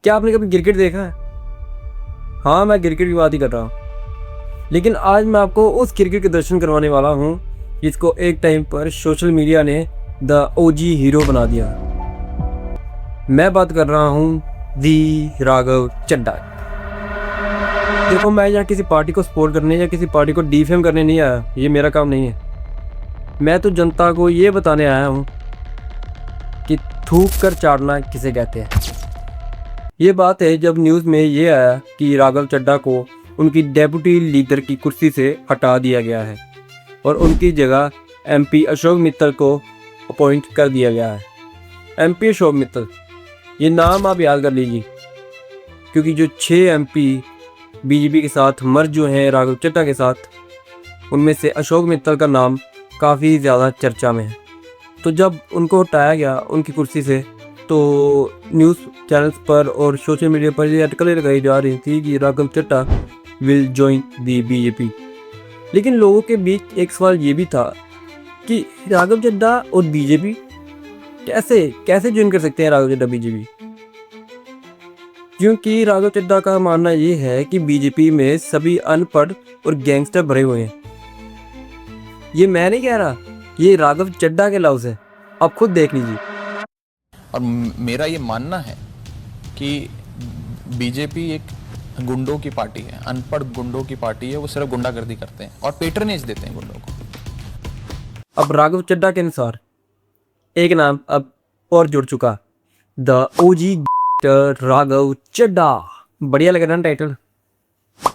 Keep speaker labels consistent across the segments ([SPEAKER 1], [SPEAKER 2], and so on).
[SPEAKER 1] क्या आपने कभी क्रिकेट देखा है? हाँ, मैं क्रिकेट की बात ही कर रहा हूँ। लेकिन आज मैं आपको उस क्रिकेट के दर्शन करवाने वाला हूँ जिसको एक टाइम पर सोशल मीडिया ने द ओजी हीरो बना दिया। मैं बात कर रहा हूँ दी राघव चड्ढा। देखो, मैं यहाँ किसी पार्टी को सपोर्ट करने या किसी पार्टी को डिफेम करने नहीं आया, ये मेरा काम नहीं है। मैं तो जनता को ये बताने आया हूँ कि थूक कर चाटना किसे कहते हैं। ये बात है जब न्यूज़ में ये आया कि राघव चड्ढा को उनकी डेप्यूटी लीडर की कुर्सी से हटा दिया गया है और उनकी जगह एमपी अशोक मित्तल को अपॉइंट कर दिया गया है। एमपी अशोक मित्तल, ये नाम आप याद कर लीजिए, क्योंकि जो 6 एमपी बीजेपी के साथ मर्ज हुए हैं राघव चड्ढा के साथ, उनमें से अशोक मित्तल का नाम काफ़ी ज़्यादा चर्चा में है। तो जब उनको हटाया गया उनकी कुर्सी से, तो न्यूज़ चैनल्स पर और सोशल मीडिया पर ये आर्टिकल लगाई जा रही थी कि Raghav Chadha will join the BJP. लेकिन लोगों के बीच एक सवाल ये भी था कि राघव चड्ढा और बीजेपी कैसे ज्वाइन कर सकते हैं राघव चड्ढा बीजेपी? क्योंकि राघव चड्ढा का मानना ये है कि बीजेपी में सभी अनपढ़ और गैंगस्टर भरे हुए हैं। ये मैं नहीं कह रहा, ये राघव चड्ढा के लफ्ज़ है, आप खुद देख लीजिए।
[SPEAKER 2] और मेरा ये मानना है कि बीजेपी एक गुंडों की पार्टी है, अनपढ़ गुंडों की पार्टी है। वो सिर्फ गुंडागर्दी करते हैं और पेट्रनेज देते हैं गुंडों को।
[SPEAKER 1] अब राघव चड्ढा के अनुसार एक नाम अब और जुड़ चुका, द ओजी राघव चड्ढा। बढ़िया लग रहा है टाइटल,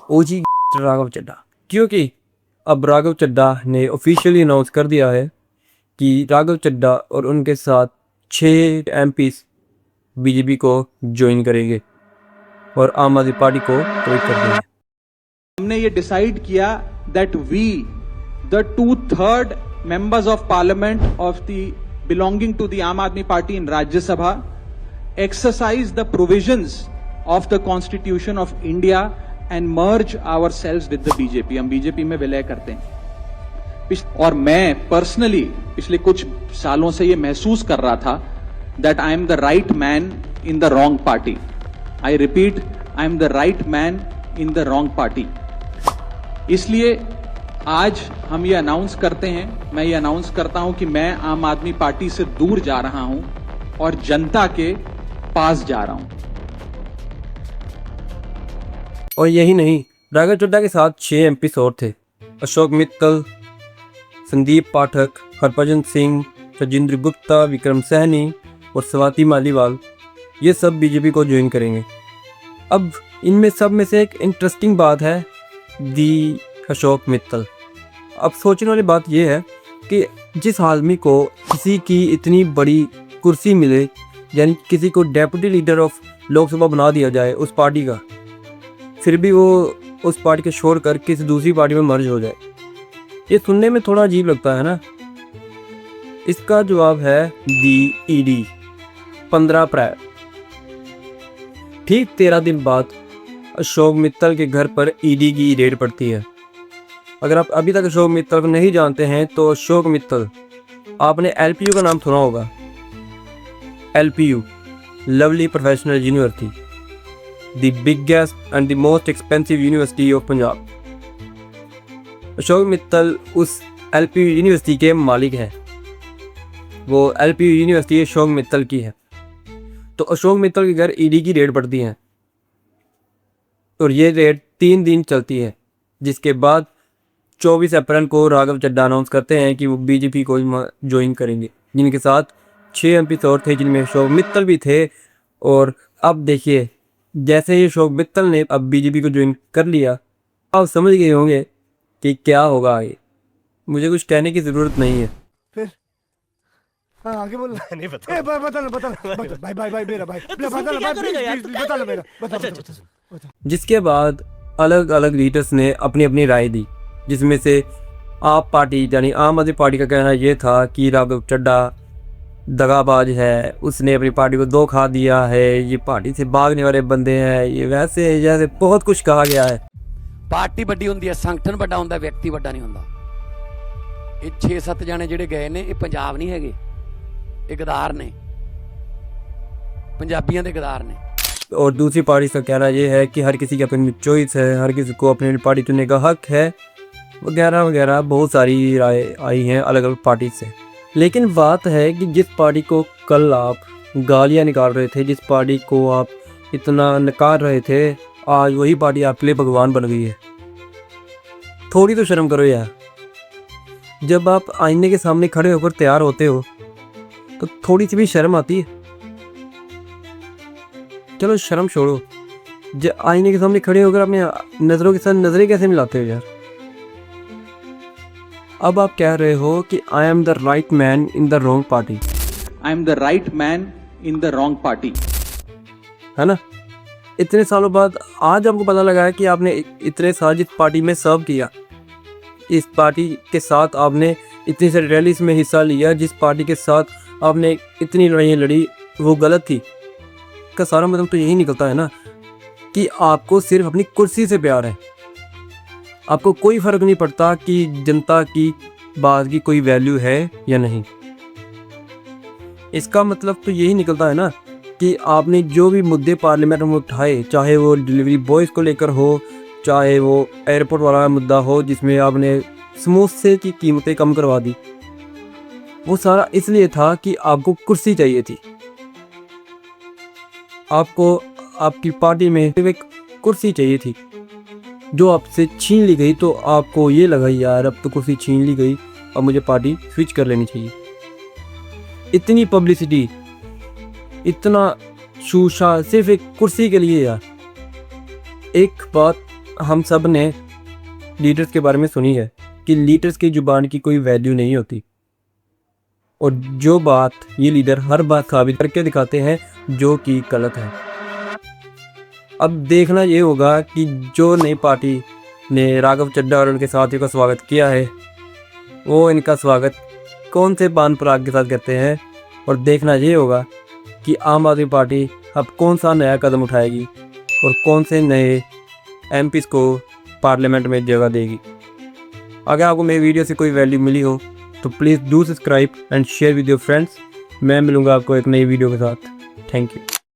[SPEAKER 1] ओजी राघव चड्ढा, क्योंकि अब राघव चड्ढा ने ऑफिशियली अनाउंस कर दिया है कि राघव चड्ढा और उनके साथ 6 एमपी बीजेपी को ज्वाइन करेंगे और आम आदमी पार्टी को क्विट कर देंगे।
[SPEAKER 3] हमने ये डिसाइड किया that we the 2/3 members of parliament of the belonging to the Aam Aadmi Party in Rajya Sabha exercise the provisions of the Constitution of India and merge ourselves with the BJP। हम BJP में विलय करते हैं। और मैं personally पिछले कुछ सालों से ये महसूस कर रहा था that I am the right man in the wrong party. I repeat, I am the right man in the wrong party. इसलिए आज हम ये अनाउंस करते हैं, मैं ये अनाउंस करता हूं कि मैं आम आदमी पार्टी से दूर जा रहा हूं और जनता के पास जा रहा हूं।
[SPEAKER 1] और यही नहीं, राघव चड्ढा के साथ 6 एमपी और थे, अशोक मित्तल, संदीप पाठक, हरभजन सिंह, राजेंद्र गुप्ता, विक्रम सैनी और स्वाति मालीवाल। ये सब बीजेपी को ज्वाइन करेंगे। अब इनमें सब में से एक इंटरेस्टिंग बात है दी अशोक मित्तल। अब सोचने वाली बात यह है कि जिस आदमी को किसी की इतनी बड़ी कुर्सी मिले, यानी किसी को डेप्यूटी लीडर ऑफ लोकसभा बना दिया जाए उस पार्टी का, फिर भी वो उस पार्टी को छोड़कर किसी दूसरी पार्टी में मर्ज हो जाए, ये सुनने में थोड़ा अजीब लगता है ना। इसका जवाब है दी ईडी। 15 अप्रैल, ठीक 13 दिन बाद अशोक मित्तल के घर पर ईडी की रेड पड़ती है। अगर आप अभी तक अशोक मित्तल को नहीं जानते हैं तो अशोक मित्तल, आपने एलपीयू का नाम सुना होगा। LPU, lovely professional university, the biggest and the most expensive university of Punjab. Ashok Mittal उस एलपीयू यूनिवर्सिटी के मालिक हैं। वो एलपीयू यूनिवर्सिटी अशोक मित्तल की है। तो अशोक मित्तल के घर ईडी की रेड पड़ती है और ये रेड 3 दिन चलती है, जिसके बाद 24 अप्रैल को राघव चड्ढा अनाउंस करते हैं कि वो बीजेपी को ज्वाइन करेंगे, जिनके साथ 6 एमपी और थे, जिनमें अशोक मित्तल भी थे। और अब देखिए, जैसे ही अशोक मित्तल ने अब बीजेपी को ज्वाइन कर लिया, आप समझ गए होंगे कि क्या होगा आगे। मुझे कुछ कहने की ज़रूरत नहीं है।
[SPEAKER 4] फिर हाँ, आगे बोल। नहीं बता भाई मेरा भाई बता मेरा।
[SPEAKER 1] जिसके बाद अलग अलग लीडर्स ने अपनी अपनी राय दी, जिसमें से आप पार्टी यानी आम आदमी पार्टी का कहना ये था कि राघव चड्ढा दगाबाज है, उसने अपनी पार्टी को धोखा दिया है, ये पार्टी से भागने वाले बंदे हैं, ये वैसे जैसे बहुत कुछ कहा गया है।
[SPEAKER 5] पार्टी वड्डी हुंदी है, संगठन वड्डा हुंदा, व्यक्ति वड्डा नहीं हुंदा। ये 6-7 जाने ਜਿਹੜੇ गए ने, ये पंजाब नहीं हैगे, ये गदार ने, पंजाबियों के गदार ने।
[SPEAKER 1] और दूसरी पार्टी का कहना ये है कि हर किसी की अपनी चॉइस है, हर किसी को अपनी पार्टी चुनने का हक है, वगैरह वगैरह बहुत सारी राय आई हैं अलग अलग पार्टी से। लेकिन बात है कि जिस पार्टी को कल आप गालियां निकाल रहे थे, जिस पार्टी को आप इतना नकार रहे थे, आज वही पार्टी आपके लिए भगवान बन गई है। थोड़ी तो शर्म करो यार। जब आप आईने के सामने खड़े होकर तैयार होते हो तो थोड़ी सी भी शर्म आती है? चलो शर्म छोड़ो, जब आईने के सामने खड़े होकर अपने नज़रों के साथ नज़रें कैसे मिलाते हो यार? अब आप कह रहे हो कि I am the right man in the wrong party,
[SPEAKER 3] I am the right man in the wrong party.
[SPEAKER 1] है ना? इतने सालों बाद आज आपको पता लगा है कि आपने इतने साल जिस पार्टी में सर्व किया, इस पार्टी के साथ आपने इतनी सारी रैलीज में हिस्सा लिया, जिस पार्टी के साथ आपने इतनी लड़ाइयाँ लड़ी, वो गलत थी। का सारा मतलब तो यही निकलता है ना कि आपको सिर्फ अपनी कुर्सी से प्यार है। आपको कोई फ़र्क नहीं पड़ता कि जनता की बात की कोई वैल्यू है या नहीं। इसका मतलब तो यही निकलता है ना कि आपने जो भी मुद्दे पार्लियामेंट में उठाए, चाहे वो डिलीवरी बॉयज़ को लेकर हो, चाहे वो एयरपोर्ट वाला मुद्दा हो जिसमें आपने समोसे की कीमतें कम करवा दी, वो सारा इसलिए था कि आपको कुर्सी चाहिए थी। आपको आपकी पार्टी में सिर्फ एक कुर्सी चाहिए थी जो आपसे छीन ली गई, तो आपको ये लगा यार अब तो कुर्सी छीन ली गई, अब मुझे पार्टी स्विच कर लेनी चाहिए। इतनी पब्लिसिटी, इतना शूशा सिर्फ एक कुर्सी के लिए यार। एक बात हम सब ने लीडर्स के बारे में सुनी है कि लीडर्स की जुबान की कोई वैल्यू नहीं होती, और जो बात ये लीडर हर बात साबित करके दिखाते हैं जो कि गलत है। अब देखना ये होगा कि जो नई पार्टी ने राघव चड्ढा और उनके साथियों का स्वागत किया है, वो इनका स्वागत कौन से पान पराग के साथ करते हैं, और देखना ये होगा कि आम आदमी पार्टी अब कौन सा नया कदम उठाएगी और कौन से नए एमपीज़ को पार्लियामेंट में जगह देगी। अगर आपको मेरी वीडियो से कोई वैल्यू मिली हो तो please do subscribe and share with your friends. मैं मिलूँगा आपको एक नई वीडियो के साथ। Thank you.